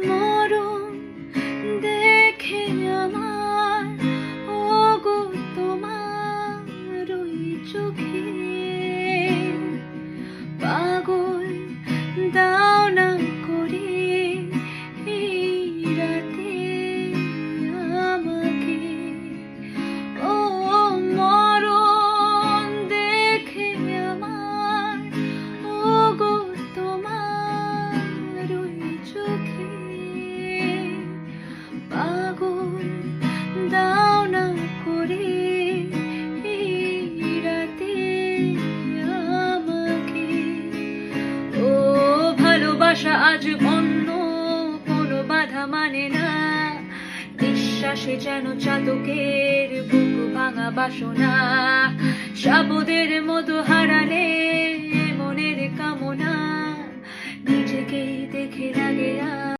মরণ দেখে আমার ওগো তোমার ওই চোখে পাগল দাও না করে এই রাতে আমাকে। ও মরণ দেখে আমার ওগো তোমার ওই চোখে পাগল দাও না করে এই রাতে আমাকে। ও ভালোবাসা আজ অন্য কোনো বাধা মানে না, নিঃশ্বাসে যেন চাতকের বুক ভাঙা বাসনা, সাবদের মতো হারালে মনের কামনা নিজেকেই দেখে লাগে।